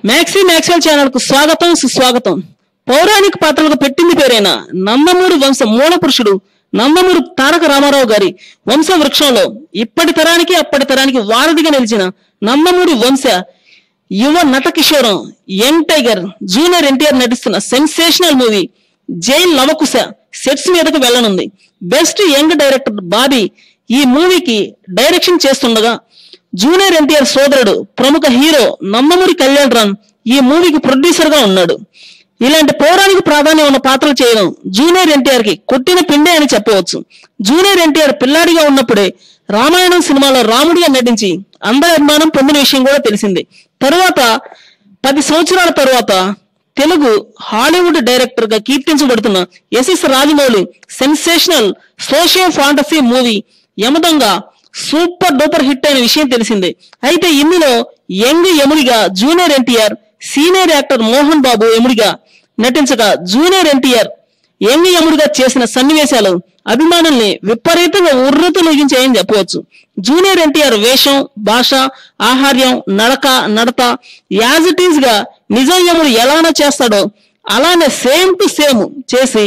Maximal channel को स्वागतम सुस्वागतम। पौराणिक पात्रలకు పెట్టింది పేరైన నందమూరి వంశ మూల పురుషుడు నందమూరి తారక రామారావు గారి వంశ వృక్షంలో ఇప్పటి తరానికి అప్పటి తరానికి వారధిగా నిలిచిన నందమూరి వంశ యువ నట కిషోరం యంగ్ టైగర్ జూనియర్ ఎన్టీఆర్ నటిస్తున్న sensational movie Jai Lava Kusa sets మీదకు వెళ్ళనుంది। బెస్ట్ యంగ్ డైరెక్టర్ బాబీ ఈ మూవీకి డైరెక్షన్ చేస్తుండగా జూనియర్ ఎన్టీఆర్ సోదరుడు ప్రముఖ హీరో నందమూరి కళ్యాణ్ రామ్ ఈ మూవీకి ప్రొడ్యూసర్ గా ఉన్నాడు। ఇలాంటి పౌరాణిక ప్రాధాన్యం ఉన్న పాత్రలు చేయడం జూనియర్ ఎన్టీఆర్ కి కొట్టిన పిండే అని చెప్పవచ్చు। జూనియర్ ఎన్టీఆర్ పిల్లాడిగా ఉన్నప్పుడే రామాయణం సినిమాలో రాముడిగా నటించి అందరి అభిమానం పొందిన విషయం కూడా తెలిసిందే। తరువాత 10 సంవత్సరాల తరువాత తెలుగు హాలీవుడ్ డైరెక్టర్ గా కీర్తించబడుతున్న SS Rajamouli sensational socio fantasy movie Yamadonga super duper hit అయిన విషయం తెలిసిందే। అయితే ఇందులో యంగ్ యముడిగా junior NTR, senior actor Mohan Babu యముడిగా నటించగా జూనియర్ ఎన్టీఆర్ యంగ్ యముడిగా చేసిన సన్నివేశాలు అభిమానుల్ని విపరీతంగా ఉర్రూతలూగించాయని చెప్పవచ్చు। జూనియర్ ఎన్టీఆర్ వేషం, భాష, ఆహార్యం, నడత యాజ్ ఇట్ ఈజ్ గా నిజం యముడు ఎలానో చేస్తాడో అలానే సేమ్ టు సేమ్ చేసి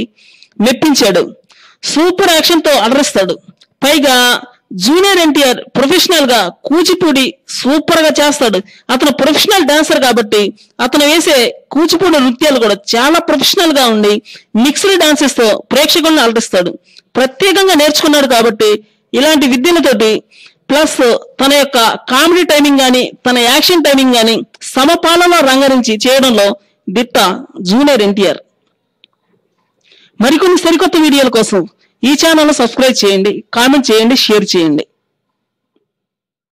మెప్పించాడు। సూపర్ యాక్షన్ తో అలరిస్తాడు। పైగా జూనియర్ ఎన్టీఆర్ ప్రొఫెషనల్ గా కూచిపూడి సూపర్ గా చేస్తాడు। అతను ప్రొఫెషనల్ డాన్సర్ కాబట్టి అతను వేసే కూచిపూడి నృత్యాలు కూడా చాలా ప్రొఫెషనల్ గా ఉండి మిక్స్డ్ డాన్సెస్ తో ప్రేక్షకులను అలరిస్తాడు। ప్రత్యేకంగా నేర్చుకున్నాడు కాబట్టి ఇలాంటి విద్యలతోటి ప్లస్ తన యొక్క కామెడీ టైమింగ్ గాని తన యాక్షన్ టైమింగ్ గాని సమపాలలో రంగరించి చేయడంలో దిట్ట జూనియర్ ఎన్టీఆర్। మరికొన్ని సరికొత్త వీడియోల కోసం ఈ ఛానల్ సబ్స్క్రైబ్ చేయండి, కామెంట్ చేయండి, షేర్ చేయండి।